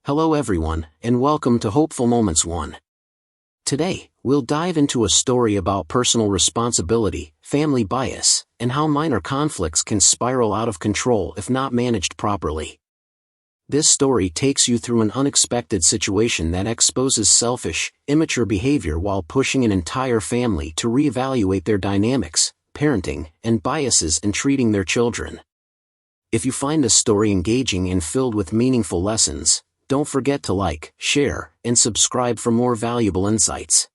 Hello everyone, and welcome to Hopeful Moments 1. Today, we'll dive into a story about personal responsibility, family bias, and how minor conflicts can spiral out of control if not managed properly. This story takes you through an unexpected situation that exposes selfish, immature behavior while pushing an entire family to reevaluate their dynamics, parenting, and biases in treating their children. If you find this story engaging and filled with meaningful lessons, don't forget to like, share, and subscribe for more valuable insights.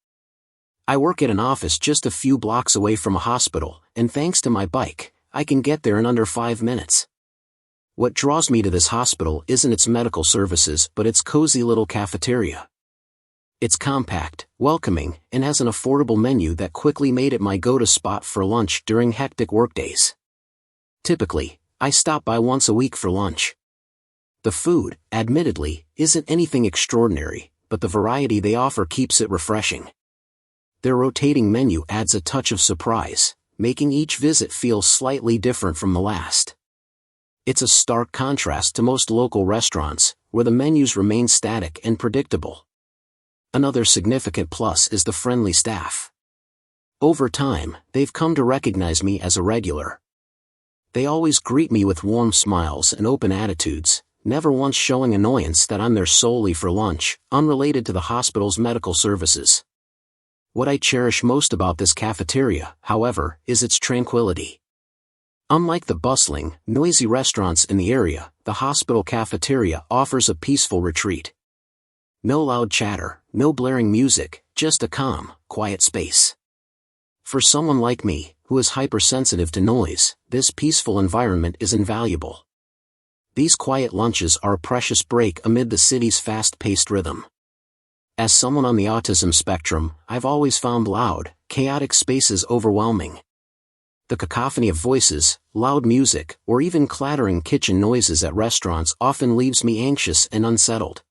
I work at an office just a few blocks away from a hospital, and thanks to my bike, I can get there in under 5 minutes. What draws me to this hospital isn't its medical services but its cozy little cafeteria. It's compact, welcoming, and has an affordable menu that quickly made it my go-to spot for lunch during hectic workdays. Typically, I stop by once a week for lunch. The food, admittedly, isn't anything extraordinary, but the variety they offer keeps it refreshing. Their rotating menu adds a touch of surprise, making each visit feel slightly different from the last. It's a stark contrast to most local restaurants, where the menus remain static and predictable. Another significant plus is the friendly staff. Over time, they've come to recognize me as a regular. They always greet me with warm smiles and open attitudes, never once showing annoyance that I'm there solely for lunch, unrelated to the hospital's medical services. What I cherish most about this cafeteria, however, is its tranquility. Unlike the bustling, noisy restaurants in the area, the hospital cafeteria offers a peaceful retreat. No loud chatter, no blaring music, just a calm, quiet space. For someone like me, who is hypersensitive to noise, this peaceful environment is invaluable. These quiet lunches are a precious break amid the city's fast-paced rhythm. As someone on the autism spectrum, I've always found loud, chaotic spaces overwhelming. The cacophony of voices, loud music, or even clattering kitchen noises at restaurants often leaves me anxious and unsettled.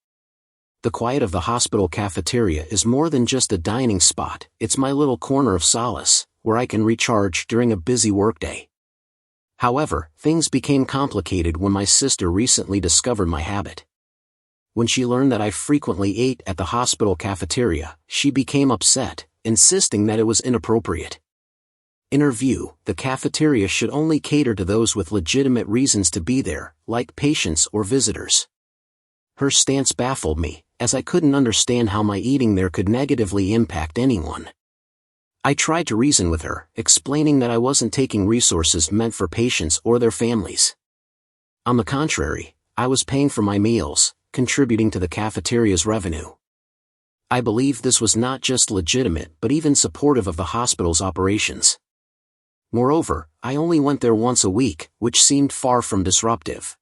The quiet of the hospital cafeteria is more than just a dining spot, it's my little corner of solace, where I can recharge during a busy workday. However, things became complicated when my sister recently discovered my habit. When she learned that I frequently ate at the hospital cafeteria, she became upset, insisting that it was inappropriate. In her view, the cafeteria should only cater to those with legitimate reasons to be there, like patients or visitors. Her stance baffled me, as I couldn't understand how my eating there could negatively impact anyone. I tried to reason with her, explaining that I wasn't taking resources meant for patients or their families. On the contrary, I was paying for my meals, contributing to the cafeteria's revenue. I believed this was not just legitimate but even supportive of the hospital's operations. Moreover, I only went there once a week, which seemed far from disruptive.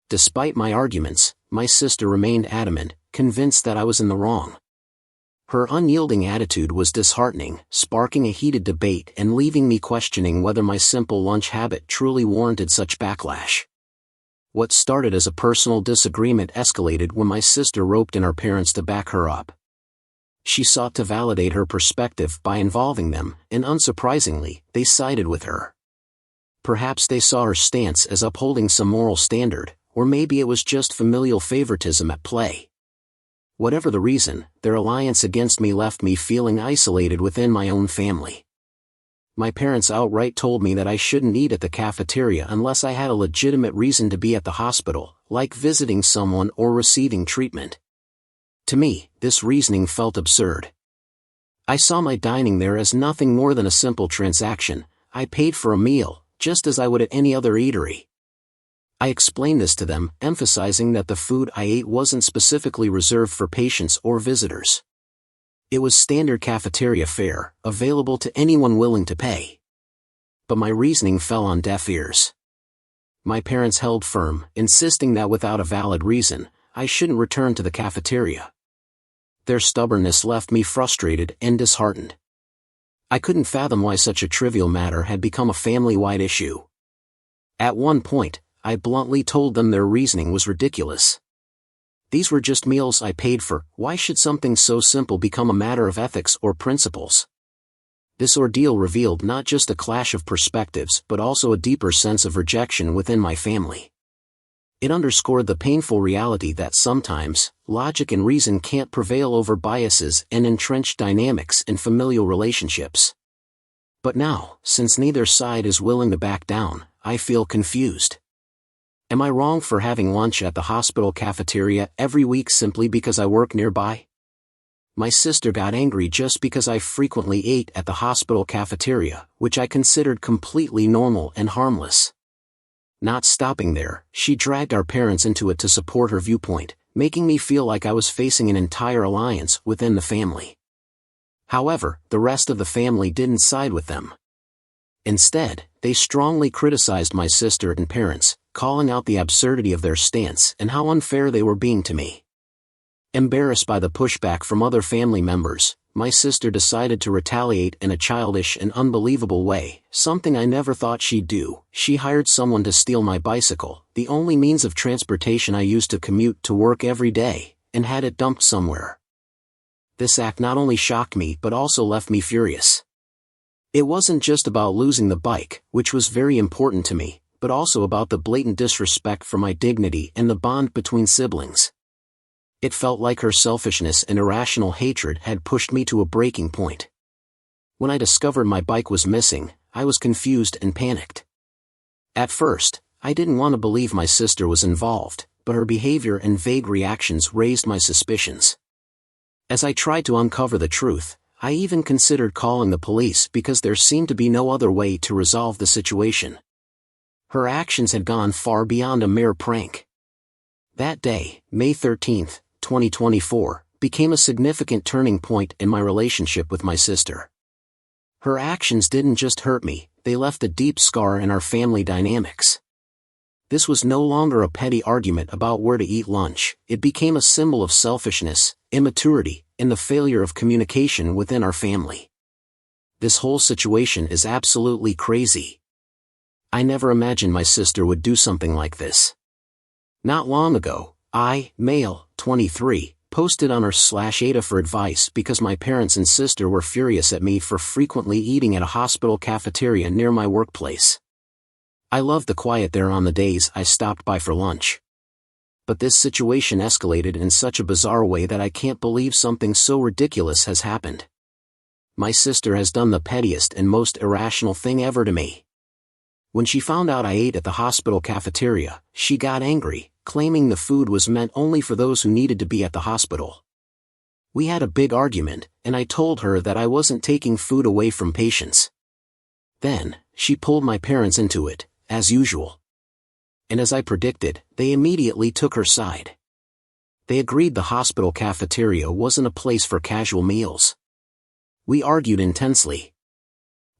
Despite my arguments, my sister remained adamant, convinced that I was in the wrong. Her unyielding attitude was disheartening, sparking a heated debate and leaving me questioning whether my simple lunch habit truly warranted such backlash. What started as a personal disagreement escalated when my sister roped in her parents to back her up. She sought to validate her perspective by involving them, and unsurprisingly, they sided with her. Perhaps they saw her stance as upholding some moral standard, or maybe it was just familial favoritism at play. Whatever the reason, their alliance against me left me feeling isolated within my own family. My parents outright told me that I shouldn't eat at the cafeteria unless I had a legitimate reason to be at the hospital, like visiting someone or receiving treatment. To me, this reasoning felt absurd. I saw my dining there as nothing more than a simple transaction. I paid for a meal, just as I would at any other eatery. I explained this to them, emphasizing that the food I ate wasn't specifically reserved for patients or visitors. It was standard cafeteria fare, available to anyone willing to pay. But my reasoning fell on deaf ears. My parents held firm, insisting that without a valid reason, I shouldn't return to the cafeteria. Their stubbornness left me frustrated and disheartened. I couldn't fathom why such a trivial matter had become a family-wide issue. At one point, I bluntly told them their reasoning was ridiculous. These were just meals I paid for, why should something so simple become a matter of ethics or principles? This ordeal revealed not just a clash of perspectives but also a deeper sense of rejection within my family. It underscored the painful reality that sometimes, logic and reason can't prevail over biases and entrenched dynamics in familial relationships. But now, since neither side is willing to back down, I feel confused. Am I wrong for having lunch at the hospital cafeteria every week simply because I work nearby? My sister got angry just because I frequently ate at the hospital cafeteria, which I considered completely normal and harmless. Not stopping there, she dragged our parents into it to support her viewpoint, making me feel like I was facing an entire alliance within the family. However, the rest of the family didn't side with them. Instead, they strongly criticized my sister and parents, calling out the absurdity of their stance and how unfair they were being to me. Embarrassed by the pushback from other family members, my sister decided to retaliate in a childish and unbelievable way, something I never thought she'd do. She hired someone to steal my bicycle, the only means of transportation I used to commute to work every day, and had it dumped somewhere. This act not only shocked me but also left me furious. It wasn't just about losing the bike, which was very important to me, but also about the blatant disrespect for my dignity and the bond between siblings. It felt like her selfishness and irrational hatred had pushed me to a breaking point. When I discovered my bike was missing, I was confused and panicked. At first, I didn't want to believe my sister was involved, but her behavior and vague reactions raised my suspicions. As I tried to uncover the truth, I even considered calling the police because there seemed to be no other way to resolve the situation. Her actions had gone far beyond a mere prank. That day, May 13, 2024, became a significant turning point in my relationship with my sister. Her actions didn't just hurt me, they left a deep scar in our family dynamics. This was no longer a petty argument about where to eat lunch, it became a symbol of selfishness, immaturity, and the failure of communication within our family. This whole situation is absolutely crazy. I never imagined my sister would do something like this. Not long ago, I, male, 23, posted on r/Ada for advice because my parents and sister were furious at me for frequently eating at a hospital cafeteria near my workplace. I loved the quiet there on the days I stopped by for lunch. But this situation escalated in such a bizarre way that I can't believe something so ridiculous has happened. My sister has done the pettiest and most irrational thing ever to me. When she found out I ate at the hospital cafeteria, she got angry, claiming the food was meant only for those who needed to be at the hospital. We had a big argument, and I told her that I wasn't taking food away from patients. Then, she pulled my parents into it, as usual. And as I predicted, they immediately took her side. They agreed the hospital cafeteria wasn't a place for casual meals. We argued intensely.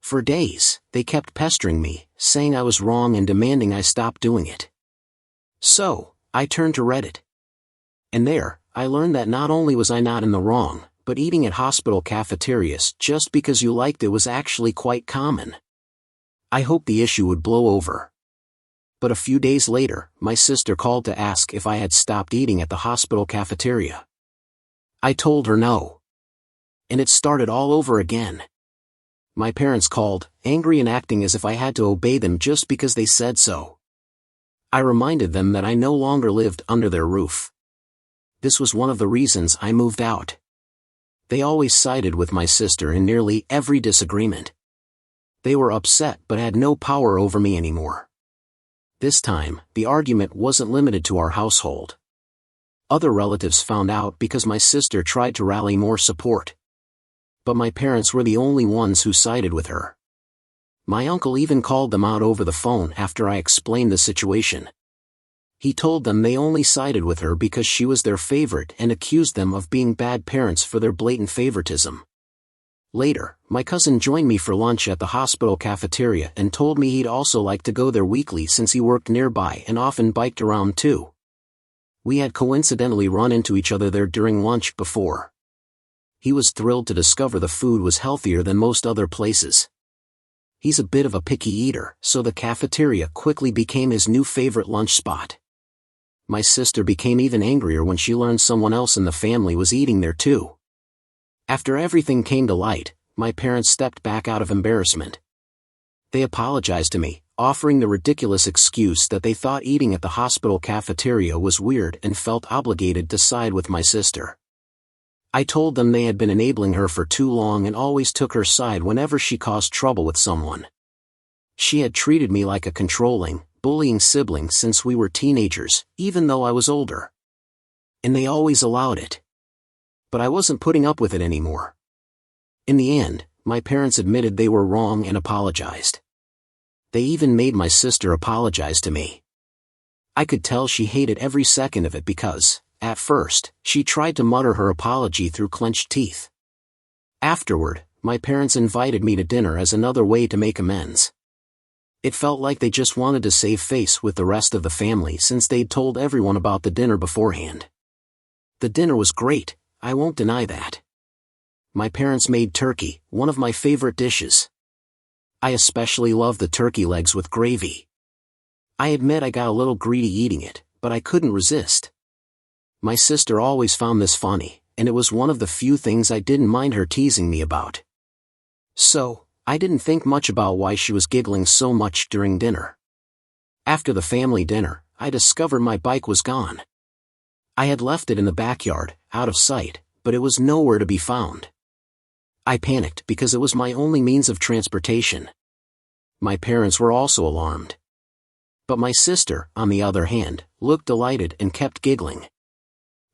For days, they kept pestering me, saying I was wrong and demanding I stop doing it. So, I turned to Reddit. And there, I learned that not only was I not in the wrong, but eating at hospital cafeterias just because you liked it was actually quite common. I hoped the issue would blow over. But a few days later, my sister called to ask if I had stopped eating at the hospital cafeteria. I told her no. And it started all over again. My parents called, angry and acting as if I had to obey them just because they said so. I reminded them that I no longer lived under their roof. This was one of the reasons I moved out. They always sided with my sister in nearly every disagreement. They were upset but had no power over me anymore. This time, the argument wasn't limited to our household. Other relatives found out because my sister tried to rally more support. But my parents were the only ones who sided with her. My uncle even called them out over the phone after I explained the situation. He told them they only sided with her because she was their favorite and accused them of being bad parents for their blatant favoritism. Later, my cousin joined me for lunch at the hospital cafeteria and told me he'd also like to go there weekly since he worked nearby and often biked around too. We had coincidentally run into each other there during lunch before. He was thrilled to discover the food was healthier than most other places. He's a bit of a picky eater, so the cafeteria quickly became his new favorite lunch spot. My sister became even angrier when she learned someone else in the family was eating there too. After everything came to light, my parents stepped back out of embarrassment. They apologized to me, offering the ridiculous excuse that they thought eating at the hospital cafeteria was weird and felt obligated to side with my sister. I told them they had been enabling her for too long and always took her side whenever she caused trouble with someone. She had treated me like a controlling, bullying sibling since we were teenagers, even though I was older. And they always allowed it. But I wasn't putting up with it anymore. In the end, my parents admitted they were wrong and apologized. They even made my sister apologize to me. I could tell she hated every second of it because, at first, she tried to mutter her apology through clenched teeth. Afterward, my parents invited me to dinner as another way to make amends. It felt like they just wanted to save face with the rest of the family since they'd told everyone about the dinner beforehand. The dinner was great, I won't deny that. My parents made turkey, one of my favorite dishes. I especially love the turkey legs with gravy. I admit I got a little greedy eating it, but I couldn't resist. My sister always found this funny, and it was one of the few things I didn't mind her teasing me about. So, I didn't think much about why she was giggling so much during dinner. After the family dinner, I discovered my bike was gone. I had left it in the backyard, out of sight, but it was nowhere to be found. I panicked because it was my only means of transportation. My parents were also alarmed. But my sister, on the other hand, looked delighted and kept giggling.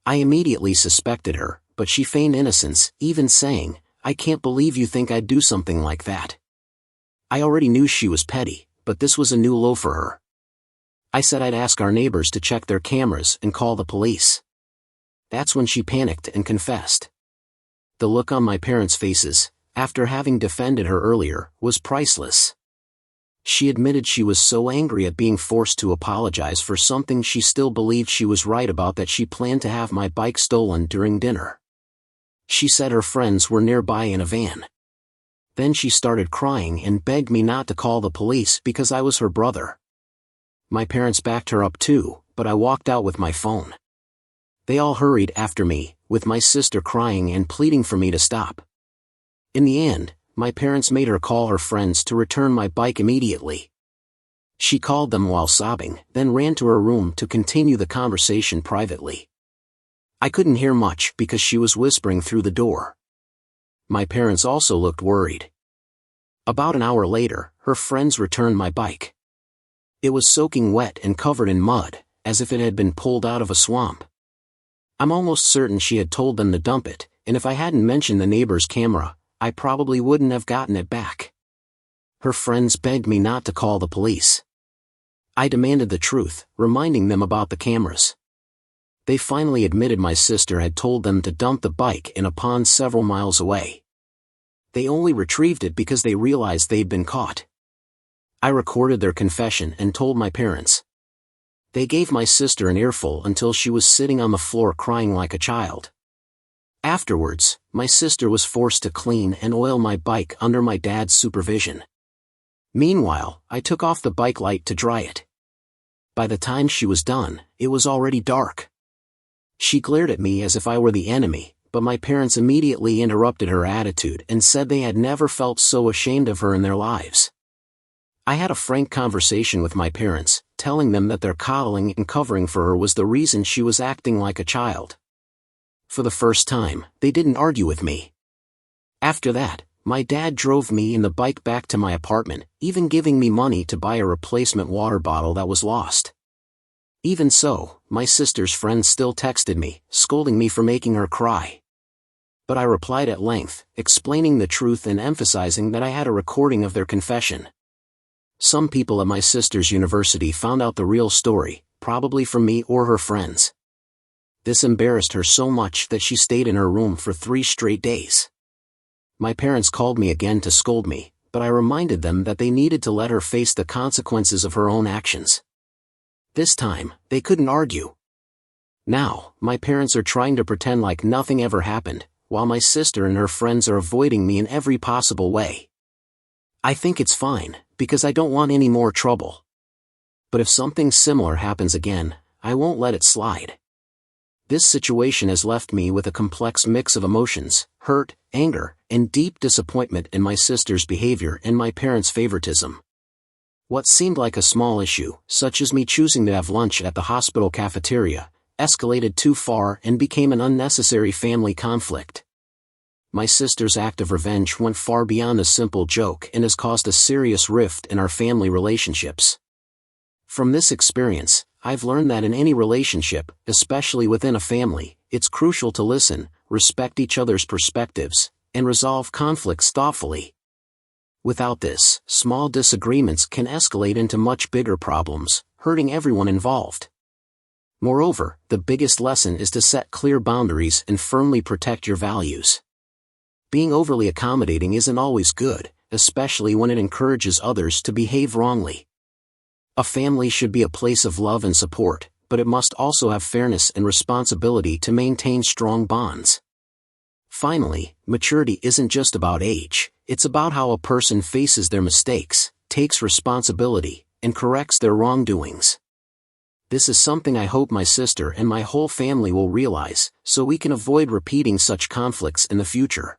I immediately suspected her, but she feigned innocence, even saying, "I can't believe you think I'd do something like that." I already knew she was petty, but this was a new low for her. I said I'd ask our neighbors to check their cameras and call the police. That's when she panicked and confessed. The look on my parents' faces, after having defended her earlier, was priceless. She admitted she was so angry at being forced to apologize for something she still believed she was right about, that she planned to have my bike stolen during dinner. She said her friends were nearby in a van. Then she started crying and begged me not to call the police because I was her brother. My parents backed her up too, but I walked out with my phone. They all hurried after me, with my sister crying and pleading for me to stop. In the end, my parents made her call her friends to return my bike immediately. She called them while sobbing, then ran to her room to continue the conversation privately. I couldn't hear much because she was whispering through the door. My parents also looked worried. About an hour later, her friends returned my bike. It was soaking wet and covered in mud, as if it had been pulled out of a swamp. I'm almost certain she had told them to dump it, and if I hadn't mentioned the neighbor's camera, I probably wouldn't have gotten it back. Her friends begged me not to call the police. I demanded the truth, reminding them about the cameras. They finally admitted my sister had told them to dump the bike in a pond several miles away. They only retrieved it because they realized they'd been caught. I recorded their confession and told my parents. They gave my sister an earful until she was sitting on the floor crying like a child. Afterwards, my sister was forced to clean and oil my bike under my dad's supervision. Meanwhile, I took off the bike light to dry it. By the time she was done, it was already dark. She glared at me as if I were the enemy, but my parents immediately interrupted her attitude and said they had never felt so ashamed of her in their lives. I had a frank conversation with my parents, telling them that their coddling and covering for her was the reason she was acting like a child. For the first time, they didn't argue with me. After that, my dad drove me and the bike back to my apartment, even giving me money to buy a replacement water bottle that was lost. Even so, my sister's friends still texted me, scolding me for making her cry. But I replied at length, explaining the truth and emphasizing that I had a recording of their confession. Some people at my sister's university found out the real story, probably from me or her friends. This embarrassed her so much that she stayed in her room for 3 straight days. My parents called me again to scold me, but I reminded them that they needed to let her face the consequences of her own actions. This time, they couldn't argue. Now, my parents are trying to pretend like nothing ever happened, while my sister and her friends are avoiding me in every possible way. I think it's fine, because I don't want any more trouble. But if something similar happens again, I won't let it slide. This situation has left me with a complex mix of emotions, hurt, anger, and deep disappointment in my sister's behavior and my parents' favoritism. What seemed like a small issue, such as me choosing to have lunch at the hospital cafeteria, escalated too far and became an unnecessary family conflict. My sister's act of revenge went far beyond a simple joke and has caused a serious rift in our family relationships. From this experience, I've learned that in any relationship, especially within a family, it's crucial to listen, respect each other's perspectives, and resolve conflicts thoughtfully. Without this, small disagreements can escalate into much bigger problems, hurting everyone involved. Moreover, the biggest lesson is to set clear boundaries and firmly protect your values. Being overly accommodating isn't always good, especially when it encourages others to behave wrongly. A family should be a place of love and support, but it must also have fairness and responsibility to maintain strong bonds. Finally, maturity isn't just about age, it's about how a person faces their mistakes, takes responsibility, and corrects their wrongdoings. This is something I hope my sister and my whole family will realize, so we can avoid repeating such conflicts in the future.